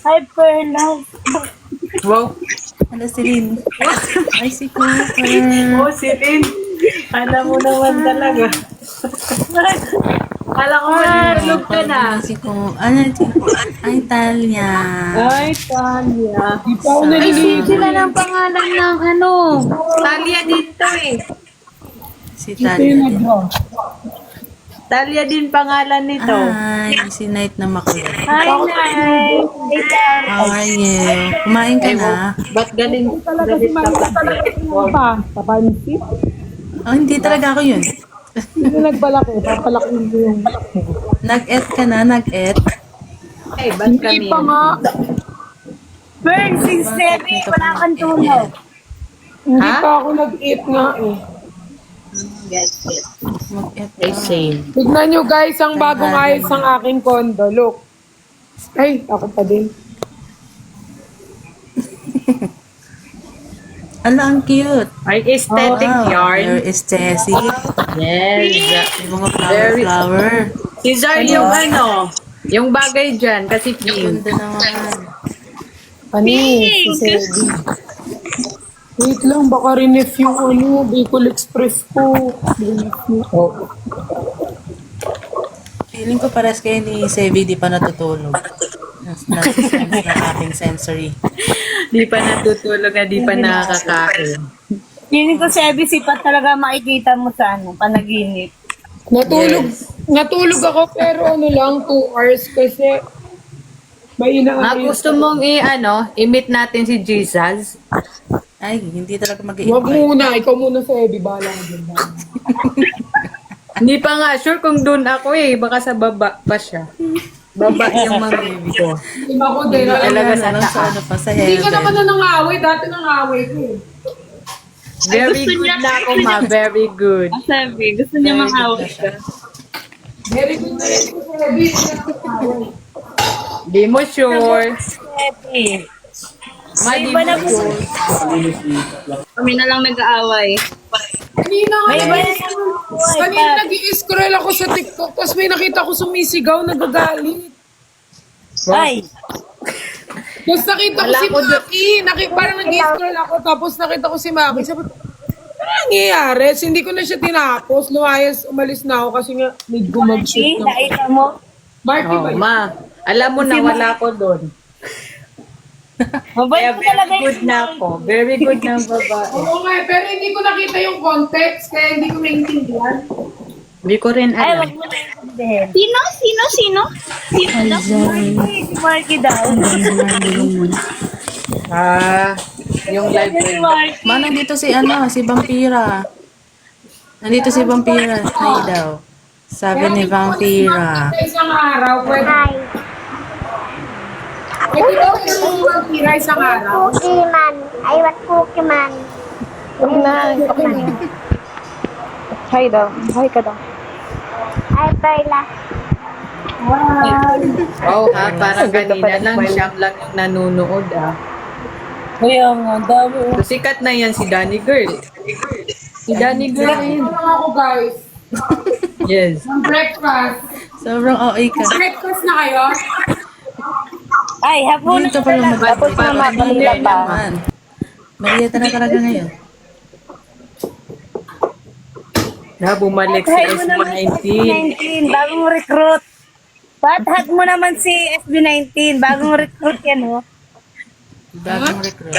Hyper love. Wow. Ano si Lynn? Ay, si Cooper. Oh, si Lynn. Alam mo naman talaga. Alam ko matulog ka na. Si Cooper. Ano, ay, Talia. Ay, Tanya. Di pa ako Ay, naliligo. sila ng pangalan ng ano. Talia dito eh. Si Ito yung Talia. nag-draw. Talia din pangalan nito. Ay, si Night na makulit. Hi, Night. How are you? Kumain ka na? Ba't galing? Talaga si Mami pa. Papansit. Oh, hindi talaga ako yun. Sino nagbalak eh? Papalaki mo yung... Nag-et ka na, nag-et. Ay, ba't kami? Hindi pa nga. Burn, since Debbie, wala kang tulog. Hindi Ha? pa ako nag-eat nga eh. Mag-et Ay, ka. same. Tignan nyo guys, ang bagong ayos ng aking condo. Look. Ay, ako pa din. Ala, ang cute. Ay, aesthetic Wow, yarn. very aesthetic. Yes. Yung mga Very- flower. Cesar, yung ano, yung bagay dyan, kasi cute. Ganda naman. Panis, si Sebi. Wait lang, baka rinef yung ano, Bicol Express ko. Rinef yung... Oh. Feeling ko pares kayo ni Sevi, di pa natutulog. Nasa-sense ng aking sensory. Di pa natutulog na di pa nakakakain. Feeling ko si Abby, sipat talaga makikita mo sa panaginip. Natulog ako pero ano lang, 2 hours kasi may inaari. Gusto mong i-meet natin si Jesus? Ay, hindi talaga Huwag mag-i-invite. muna, ikaw muna Sebi, bahala ka dyan. Hindi pa nga sure kung doon ako eh. Baka sa baba pa siya. Baba yung mga baby ko. Iba ko din, alam Talaga mo. sa Ano sa taas. ano pa, sa Hindi ka naman heaven. na nangaway, dati nangaway ko eh. Very good na ako, ma. Very good. Sabi, gusto niya makawag ka. Very good na rin ko Sebi, hindi na nangaway. Di mo sure. Abby. Ma, di Iba mo na po. sure. Kami na lang nag-aaway. Kanina nga May iba na kanina nag-i-scroll ako sa TikTok, tapos may nakita ko sumisigaw, nagagalit. Ay, Tapos nakita ko Wala si ko Maki, parang nag-i-scroll ako, tapos nakita ko si Maki, sabi ko, ano nangyayari? So, hindi ko na siya tinapos, lumayas, umalis na ako kasi nga, need ko mag-shoot si, ng... nakita mo? Marky ba Oh, yun? ma. Alam mo na wala ko doon. Mabait Kaya ko very talaga good na ako. Very good na babae. Oo nga, pero hindi ko nakita yung context, kaya hindi ko maintindihan. Hindi ko rin Ay, alam. wag mo na intindihin. Sino? Sino daw? Si Marky daw. Yung live Si stream. Marky. Ma, nandito si ano, si Vampira. Nandito si Vampira. Hi daw. Sabi ni Vampira. Sa isang araw, pwede ba yung vampira isang araw? Cookie man. I want cookie man. Huwag na. Okay na. Hi daw. Hi ka daw. Ay, Perla. Oh, ha, parang kanina lang, siyam lang yung nanonood, ah. Kaya nga, dami. So, sikat na yan si Danny Girl. Si Danny Girl na yun. Ano ako guys? Yes. Ng breakfast. Sobrang OA ka. Breakfast na kayo? Ay, hapon Dito pa lang Tapos na makanila pa. naman. Marieta na talaga ngayon. Na, bumalik si Try mo naman si SB19. SB19, bagong recruit. Pat-hat mo naman si SB19, bagong recruit yan, oh. Bagong recruit.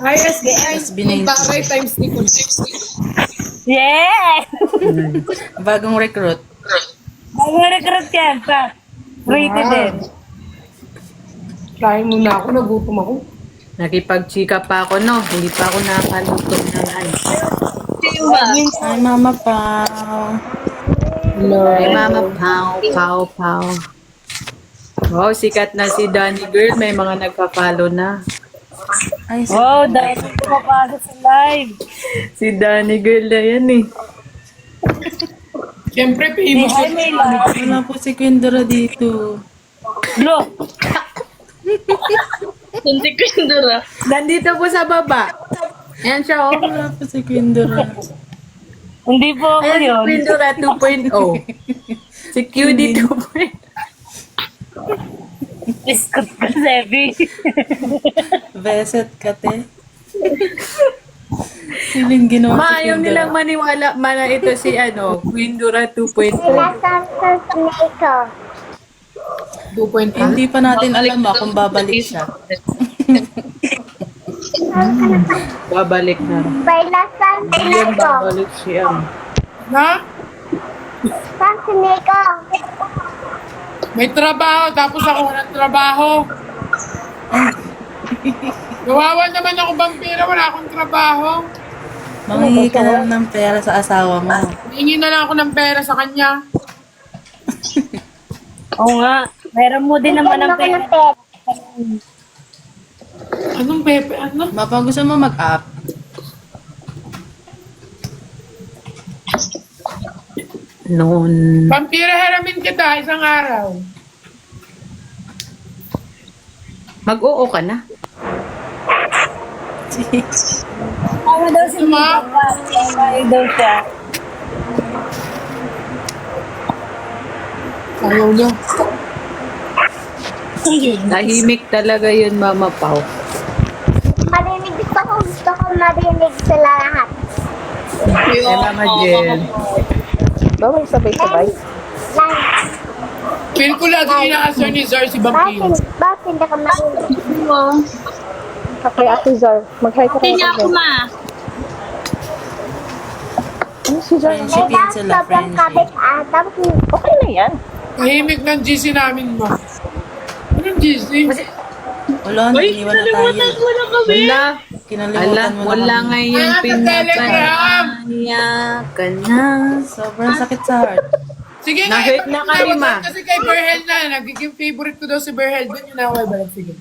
Ay, SB19. Bagay times ni Kun. Yeah! Bagong recruit. Bagong recruit yan, pa. Pretty din. Kain muna ako, nagutom ako. Nakipag-chika pa ako, no? Hindi pa ako nakaluto ng ano. Hi, Mama Pao. Ay, Mama, pow, pow, pow. Wow, sikat na si Danny Girl. May mga nagpa-follow na. Ay, si Oh, dahil pumapasok sa live. Si Danny Girl na yan, eh. Siyempre, Si famous. Jaime lang. wala po si Quindora dito. Blo. Hindi ko yung dura. Nandito po sa baba. Ayan siya, oh. Wala po si Quindora. Hindi po ako Ayan si yun. Quindora 2.0. Si QD 2.0. Biskot ka, Sebi. Beset ka, te. Siling ginawa Ma, si ayaw Queen nilang Dora. maniwala mana ito si Queen Dora 2.0. Nasaan sa snake ko? 2.1. Hindi pa natin alam kung babalik siya. Babalik na. Bailasan Yan, snake ko. babalik siya. Ha? Saan snake ko? May trabaho, tapos ako walang trabaho. Gawawa naman ako, vampira, wala akong trabaho. Mangingi ka na lang ng pera sa asawa mo. Hingi na lang ako ng pera sa kanya. Oo nga. Meron mo din naman ang Bigyan mo pera. ko ng pera. Anong pepe? Ano? Mapa, gusto mo mag-up? Noon. Vampira, haramin kita isang araw. Mag-oo ka na. Tama daw si Ma? Mika. Tama daw siya. Ayaw niya. Tahimik talaga yun, Mama Pao. Marinig gusto ko marinig sila lahat. Eh, Mama Jen. Bawal sabay-sabay. Lang. Feel ko lagi inaasar ni Zar si vampira. Bakit hindi ka marinig? Kay Ate Zar. Mag-hi ka kay Ate Zar. Ano si Zar? Friendship yan sila, Sobrang friendship. kabit tapos Okay na yan. Tahimik ng GC namin, ma. Anong GC? Wala, iniwan na tayo. Wala. Kinalimutan mo na Wala kami. ngayon Ah, sa Telegram! pinapaya ka na. Sobrang sakit sa heart. Sige nga, Na-hurt na kami, ma. Kasi kay Berhel na. Nagiging favorite ko daw si Berhel. Doon yun ako ibalik. Sige.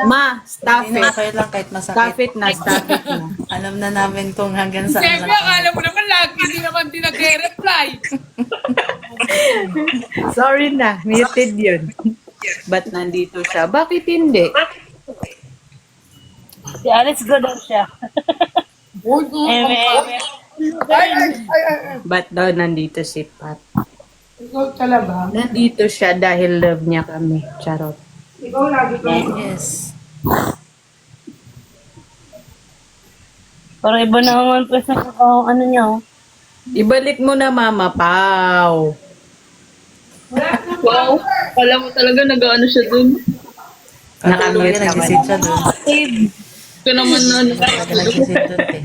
Ma, stop Hindi, it. okay lang kahit Stop masakit. it na, stop it na. Alam na namin kung hanggang saan Siyempre, lang. akala mo naman lagi. Hindi naman din nag-reply. Sorry na, muted yun. Ba't nandito siya? Bakit hindi? Si Alice go daw siya. Uy, ay. Ba't daw nandito si Pat? Ikaw talaga. Nandito siya dahil love niya kami. Charot. Ikaw lagi ko. Yes. Parang iba na naman po sa ano niya. Oh. Ibalik mo na, Mama Pao. Wow, kala mo talaga nag-ano siya dun. Nakamute Talaga naman. nag-isip siya doon. Ito naman na ano. Talaga nag-isip doon, te.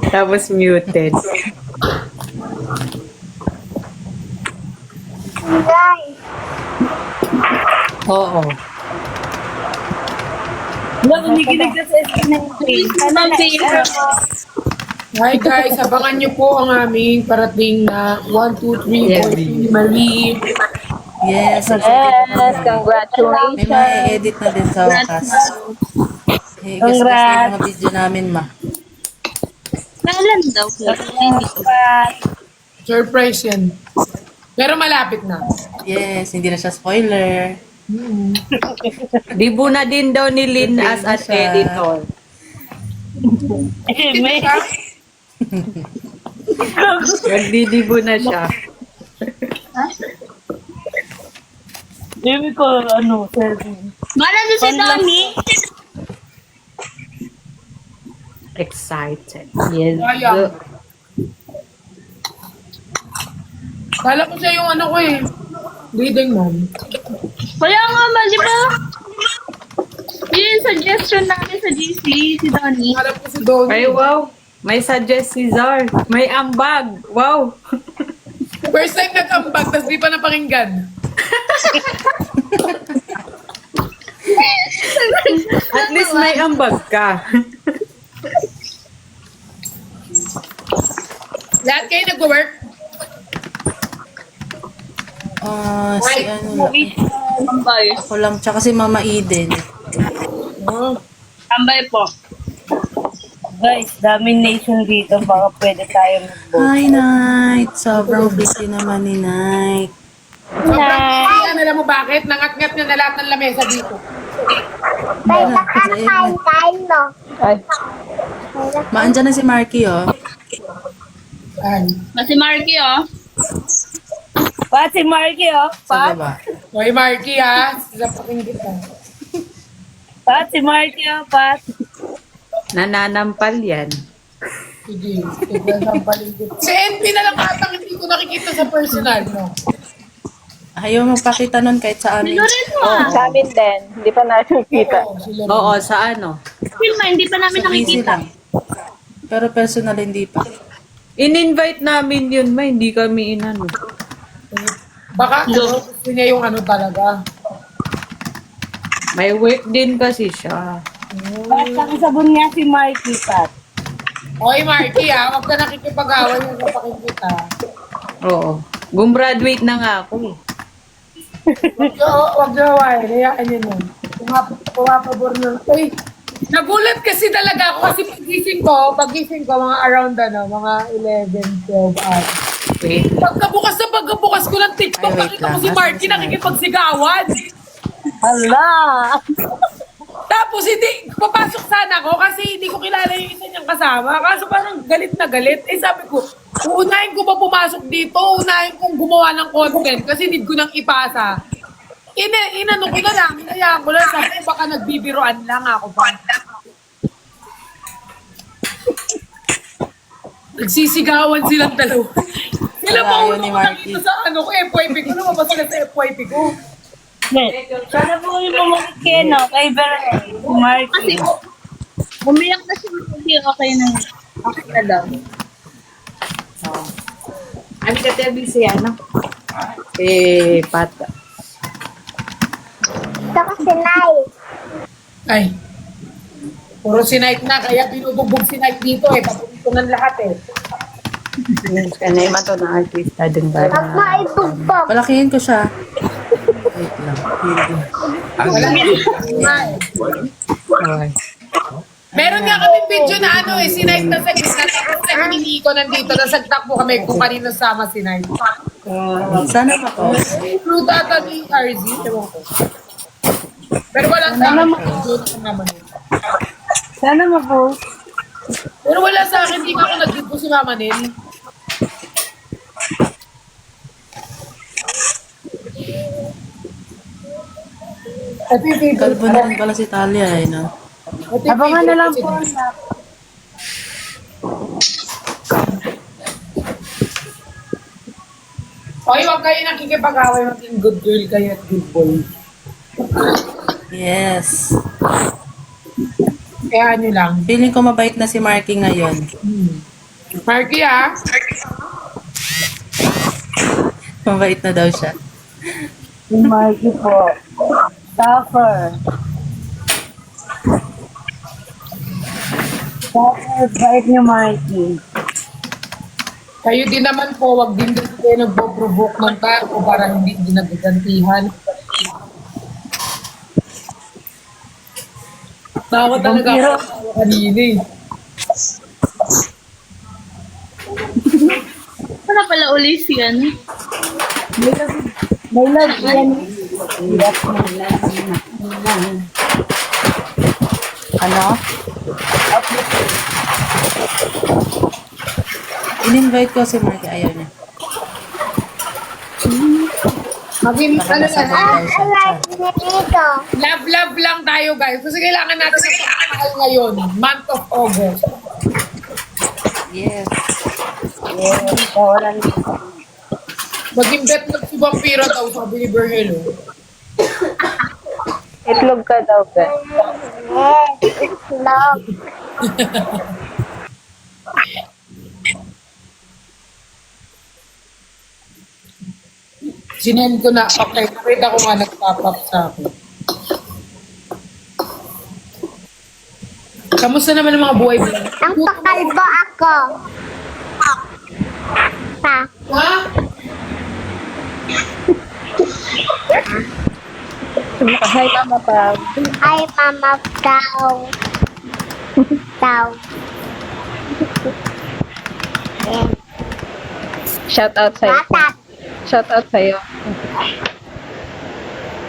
Tapos muted. Guys, Oo. Wala, kumikilig ka sa SB19. Sana na Hi guys, abangan niyo po ang aming parating na 1, 2, 3, 4, Marie. Yes. Yes, May congratulations. mga edit na din sa wakas. Eh, gusto Congrats. yung mga video namin, ma. Kailan daw? Hindi ko. Surprise yan. Pero malapit na. Yes, hindi na siya spoiler. Dibo na din daw ni Lynn as an siya. editor. May Nagdidibo na siya. baby ko, ano, selfie. Malam si Donnie. Excited. Yes. Sayang. Kala ko siya yung ano ko eh. Leading man. Kaya nga, di ba? Yun yung suggestion namin sa GC, si Donnie. Kala ko si Donnie. Ay, wow. May suggest si Zar. May ambag. Wow. First time nag-ambag, tapos di pa napakinggan. At least may ambag ka. Lahat kayo nag-work? Si ano lang. Tambay. Ako lang, tsaka si Mama Eden. Tambay po. Guys, daming nation dito. Baka pwede tayo mag-vote. Hi, Night! Sobrang busy naman ni Night. Sobrang yan, alam mo bakit? Nangat-ngat niya na lahat ng lamesa dito. kailangan kain no? Ay, Maandyan na si Marky, oh. Ay. Si Marky, oh. Pa, si Marky, oh. Sa Pa. baba. Hoy, Marky, ha? Sasapakin kita. Pat, si Marky, Pat. Nananampal yan. Sige, sasapakin kita. Si NP na lang atang hindi ko nakikita sa personal, no? Ayaw magpakita nun kahit sa amin. Loren mo ah. Sa amin din. Hindi pa natin kita. Oo, si Lorena. Oo, sa ano? Filma, hindi pa namin Sa busy nakikita. lang. Pero personal hindi pa. In-invite namin yun, ma. Hindi kami inano. Baka gusto niya yung ano talaga. May work din kasi siya. Pat, nakasabon nga si Marky, Pat. Hoy, Marky, ha? Huwag ka nakikipag-away yung sasapakin kita. Oo. Gumraduate na nga ako eh. Huwag niyo hawaii. Hayaan niyo nun. Pumapabor nun. Uy, nagulat kasi talaga ako kasi pagising ko, mga around mga 11, 12 hours. Wait. Pagkabukas ko ng TikTok, Ay, wait nakita ko lang. si Marky nakikipagsigawan. Hala! Tapos hindi, papasok sana ako kasi hindi ko kilala yung isa niyang kasama. Kaso parang galit na galit. Eh sabi ko, uunahin ko ba pumasok dito? Uunahin kong gumawa ng content kasi need ko nang ipasa. Inano ko na lang, hinayaan ko lang. Sabi ko baka nagbibiroan lang ako pa. Nagsisigawan silang dalawa. Sila Wala pa yun ulo ni ko Marky. nakita sa ano ko, FYP ko. Lumabas sila sa FYP ko. Sana po yung bumalik kay, no? Kay Beren. Si Marky. Kasi umiyak na siya. Hindi okay na. Okay na daw. Ano ka tabi si ano? Pata. Ito kasi Nay. Ay. Puro si Night na, kaya binubugbog si Night dito eh. Papulitungan lahat eh. Kanay mato na artista din ba? Huwag mo ibugbog. Palakihin ko siya. Wait lang. Okay. Meron nga kami video na ano eh, si Night na sa gitna. Tapos sa ko nandito, nasagtakbo kami kung kanino sama si Night. Sana pa to. True data ni RZ, ewan ko. Pero wala sa akin. Naman yun. Sana mapost. Pero wala sa akin, di ka ako nag-video si Mama Nel. Ito yung favorite. Kalbo na rin pala si Talia eh, no? Ito yung Abangan na lang favorite. po. Okay, huwag kayo nakikipag-away, maging good girl kayo at good boy. Yes. Kaya nyo lang. Feeling ko mabait na si Marky ngayon. Marky ah. Mabait na daw siya. Si Marky po. Tougher. Tougher, bait niyo, Marky. Kayo din naman po, wag din kayo nagpo-provoke ng tao para hindi nagagantihan. Tawa talaga ako tawa kanina eh. Wala pala ulis yan. May love yan. Ano? In-invite ko si Marky. Ayaw niya. Maging ano Nasa na, daw siya. Dito. love lang tayo guys. Kasi kailangan natin ng pagmamahal ngayon, month of August. Yes. Yes, kawalan niyo. Maging betlog si Vampiro daw, sabi ni Berhelo. Itlog ka daw, be. Yes. Love. Sinend ko na, okay, nakita ko nga nagpapap sa akin. Kamusta naman ang mga buhay mo? Ang pakalbo ako. Pa. Ha? Hi, Mama Pam. Ay, mama daw. Daw. Shout out sa'yo. Batat. Shout out sa'yo.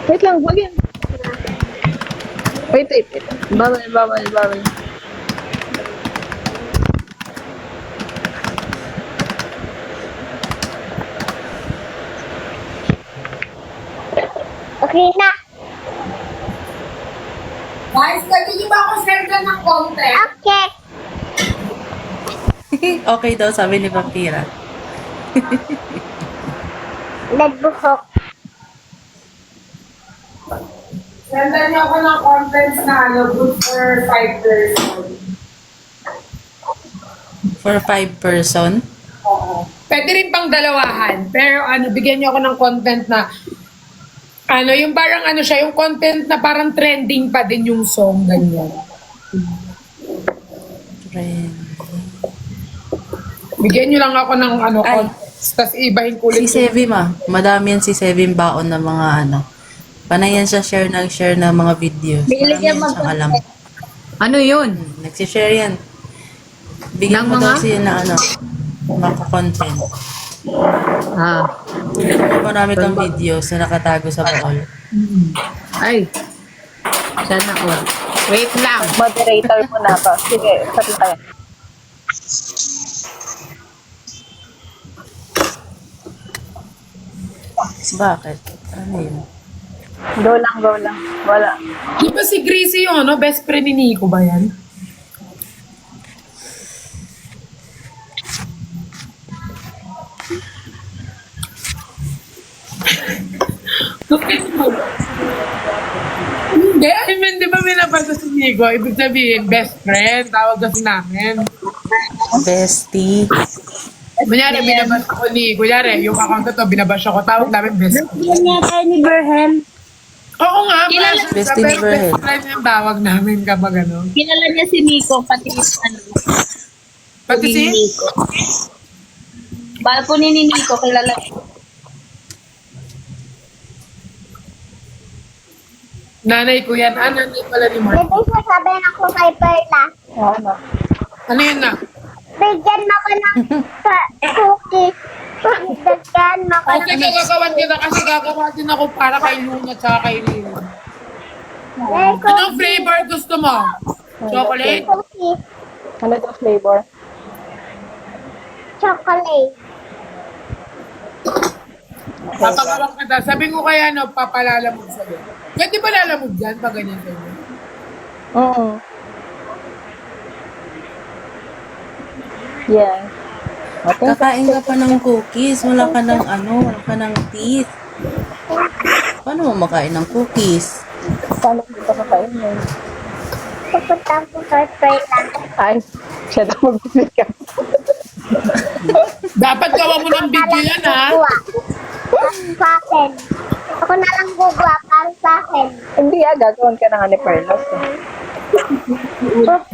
Wait lang, wag yan. Wait. Bawal. Okay na. Guys, pwede niyo ba ako send ng content? Okay. Okay daw, sabi ni Vampira. Nagbuhok. Sendan niyo ako ng contents na good for 5 person. For 5 person? Oo. Pwede rin pang dalawahan. Pero bigyan niyo ako ng content na yung parang siya, yung content na parang trending pa din yung song, ganyan. Friend. Bigyan niyo lang ako ng context, tapos ibahin ko Si ulit. Sevi madami yan si Sevi baon ng mga panay yan siya share ng mga videos. Marami yan siyang alam. Ano yun? Nagsishare yan. Bigyan Ng mo mga? daw siya na maka-content. Ah. Marami kang videos na nakatago sa baol. Ay. Sana all. Wait lang. Moderator mo na to. Sige, sabi tayo. Bakit? Ano yun? Go lang, go lang. Wala. Di ba si Gracie yung best friend ni Nico ba yan? Hindi, I mean, di ba binabasa si Nico? Ibig sabihin, best friend, tawag kasi namin. Bestie. Kunyari, binabasa ko ni, yung account na to, binabasa ko, tawag namin best friend. Yan nga tayo ni Berhem. Oo nga, Bestie ni Berhel. best friend yung tawag namin kapag Kilala niya si Nico, pati Pati si? Nico. Bala po ni Nico, kilala niya. Nanay ko yan. Nanay pala ni Mark. Hindi sasabihin ako kay Perla. Ano? Ano yun na? Bigyan mo ko ng cookies. Bigyan mo ko Okay, ng gagawan kita kasi gagawa din ako para kay Luna at kay Lina. cookies. Anong flavor gusto mo? Chocolate? Cookies. Ano to flavor? Chocolate. Papagawa kita. Sabi ko kaya papalalamog sa'yo. Pwede ba lalamog dyan pag ganyan sa'yo? Oo. Yeah. Okay. Kakain ka pa ng cookies. Wala ka ng teeth. Paano mo makain ng cookies? Paano dito kakainin? Pupunta ko kay Perla. Ay, siya daw magbibigay. Dapat gawa mo ng video yan, ha? Gugwa. Sa akin. Ako na lang gugwa para sa akin. Hindi gagawin ka ng ni Perlas.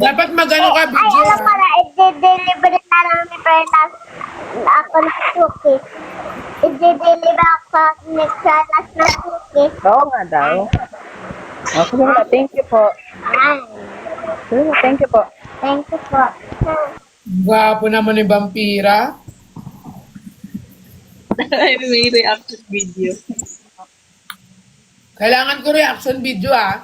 Dapat magano ka Ay, video, alam ha? ko na, i-deliver na lang ni Perla ako ng cookies. I-deliver ako ni Perla ng cookies. Oo nga daw. Okay na, thank you po. Ay, Sige, thank you po. thank you po. Gwapo naman ni Vampira. May reaction video. Kailangan ko reaction video, ha?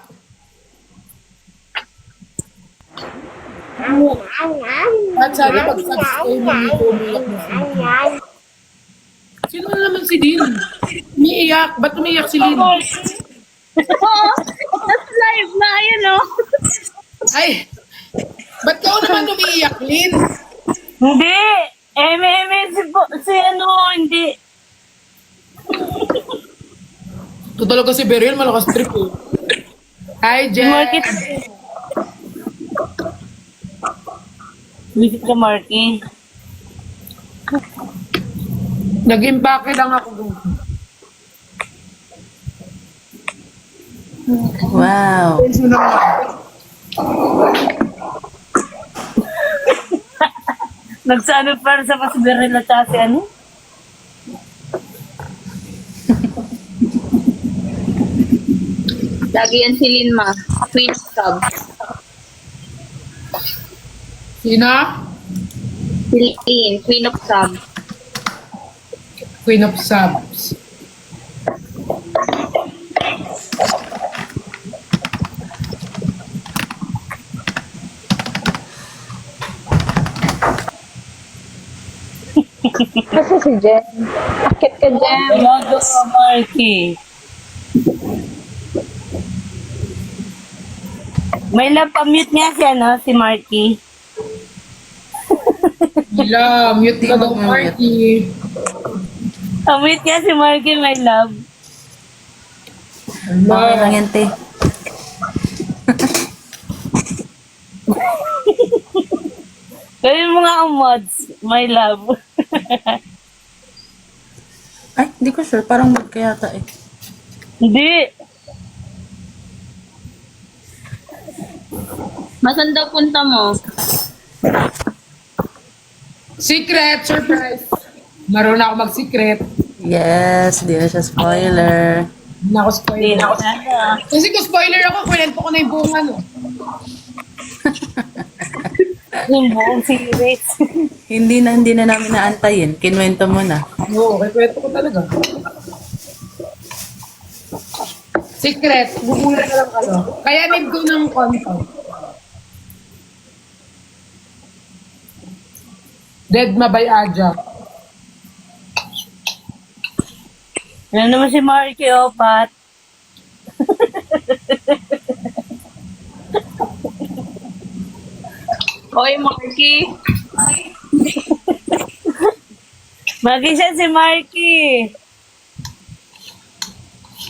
At sana mag-subscribe mo nito, umiyak na siya. Sino na naman si Din? Umiiyak. Ba't umiiyak si Lin? Oo. That's live na, yun, no? Ay! Ba't ka naman umiiyak, Lin? Hindi. Hindi. Ito talaga si Beryl, malakas trip eh. Hi, Jen. Market. Visit ka, Marky. Nag-impake lang ako doon. Wow. Nagsaano para sa pasibirin na tsaka si ano? Lagi yan si Linma. Queen Sub. Sino? Si Lin, Queen of Sub. Queen of Subs. Kasi si Jen. Akit ka, Jen. Gago ka, Marky. May love, pa-mute niya siya, no? Si Marky. Wala, mute ka daw, Marky. Pa-mute niya si Marky, my love. Okay lang yan, te. Gawin mo nga ang mods, my love. Ay, hindi ko sure. Parang mag kaya yata eh. Hindi. Masan daw punta mo? Secret, surprise. Marunong ako mag-secret. Yes, di na siya spoiler. Hindi na ako spoiler. Sana. Kasi kung spoiler ako, kwento ko na yung buong ano. Yung buong series. Hindi na namin naantayin. Kinwento mo na. Oo, kwento ko talaga. Secret, bubula na lang kayo. Kaya need ko ng contact. Dead ma by Aja. Ano naman si Marky, oh, Pat? Oy, Marky. Marky siya si Marky.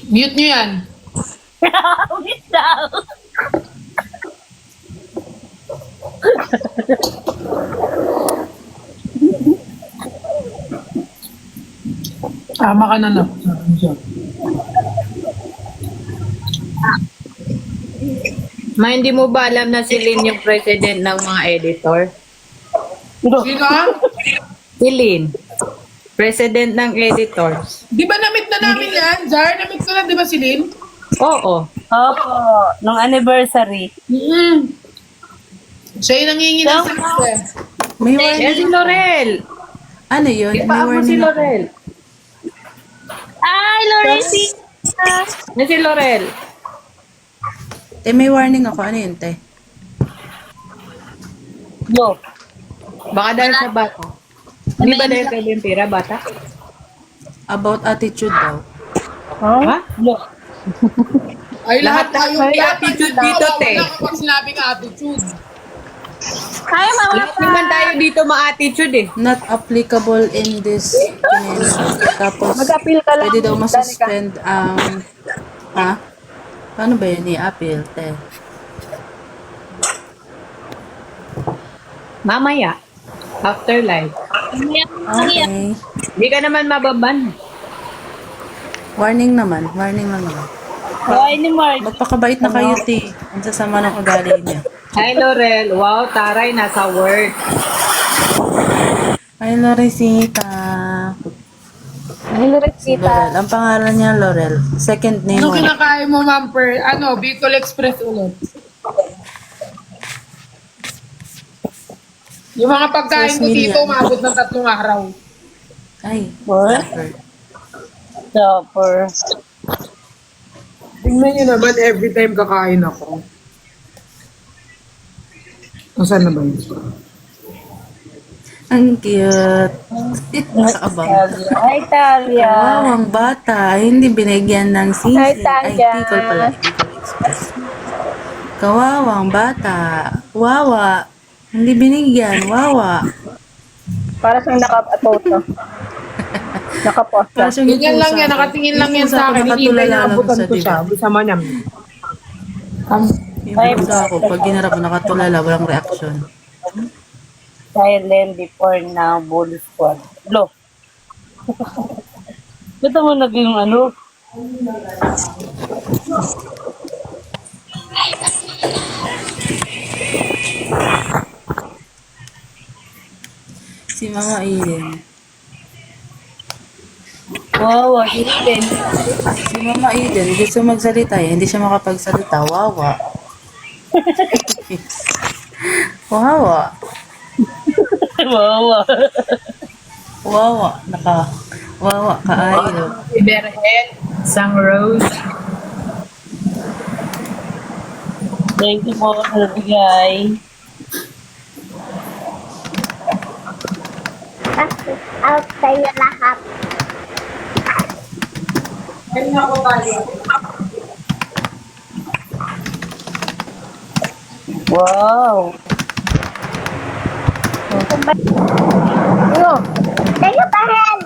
Mute nyo yan. Wait daw. Tama ka na na. Ma, hindi mo ba alam na si Lynn yung president ng mga editor? Sino? Si Lynn. President ng editors. Di ba namit na namin yan? Jar, namit ko na, di ba si Lynn? Oo. Opo, nung anniversary. Siya yung nangingi ng success. May Yan warning. si Laurel. Ano yun? May Ipaan mo si warning. Laurel. Ay, Lorisi. Yan si Laurel. Eh, may warning ako. Ano yun, te? Go. Baka dahil sa bata. Hindi ba dahil kay Lempira, bata? About attitude daw. Ha? Go. Ay, lahat tayo may attitude dito, te. Wala kapag sinabing attitude. Hi, Mama Lahat naman tayo dito ma-attitude eh. Not applicable in this community. Tapos, Mag-appeal ka lang. pwede daw masuspend ang... ha? Paano ba yun i-appeal, te? Mamaya. After live. Okay. Hindi ka naman mababan. Warning naman. Warning lang naman. Why ni Marky? Magpakabait na kayo, te. Ang sasama ng ugali niya. Hi, Laurel. Wow, taray, nasa work. Ay, Loresita. Ay, Loresita. Laurel. Ang pangalan niya, Laurel. Second name Ano mo. kinakain mo, ma'am, per, Bicol Express ulit? Yung mga pagkain ko dito, umabot ng 3 araw. Ay. What? Chopper. Tingnan nyo naman, every time kakain ako. Saan na ba yun? Ang cute. Nakakabang. Hi, Talia. Wow, ang bata. Hindi binigyan ng sisig. Ay, Talia. Bicol pala. Bicol Express. Kawawang bata. Wawa. Hindi binigyan. Wawa. Para siyang nakaposto. Nakaposta. Para siyang Ganyan lang pusa. yan, nakatingin lang yan Yung pusa sa ko akin. Hinihintay nakatulala na lang abutan sa ko siya. diba? Bisama niya. Yung pusa ko, pag ginarap mo nakatulala, walang reaksyon. Silent before now, bully squad. Lo. Ito mo naging ano? Si Mama Aiden. Wow, Eden. Si Mama Aiden, gusto magsalita eh. Hindi siya makapagsalita. Wawa. Wawa. Wow. Wawa. Wawa kaayo. Iberhen, Sang Rose. Thank you po sa bigay. Out sa'yo lahat. Kaya ako tayo. Wow. Thank you, Pahel.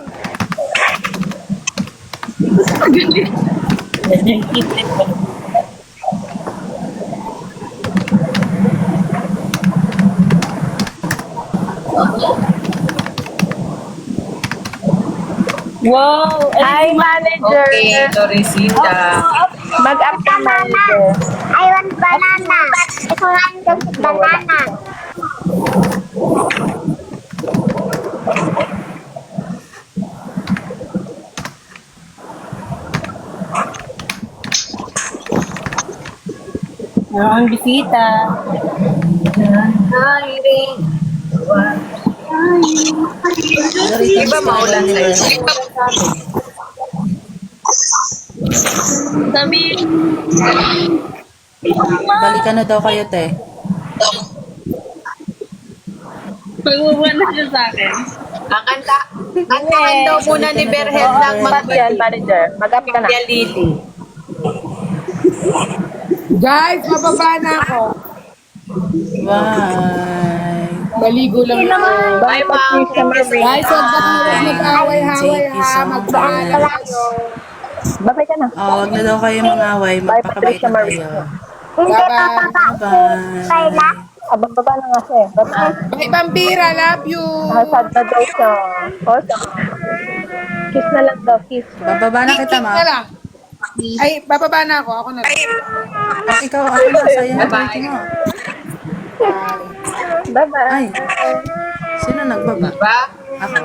Wow. Hi, manager. Okay, Loresita. Mag-up ka, manager. I want banana. Ito nga yung banana. Ang bisita. Iba maulan sa iyo. Sabi, Balikan na daw kayo, te. pagbubuan na siya sa akin. Ang kanta, kantahan daw muna ni Berhel ng Yan, manager. Mag-up ka na. Reality. Guys, mababa na ako. Bye. Maligo lang ako. Bye, ma'am. Guys, huwag na kayo mag-away-haway Thank you ha. so Magpaalam much. kayo. Babay ka na. Oh, wag na daw kayo mangaway. Magpakabait na kayo. Hindi pa Bye. Kayla. Baba na nga siya. Bye, Vampira. Love you. Sad na daw siya. Kiss na lang daw, kiss. Bababa na kita, Kick ma. na lang. Ay, bababa na ako. Ako na lang. Ikaw, ako na. Sayang na Bye-bye. mo. Bye-bye. Ay. Sino nagbaba? Diba? Ako.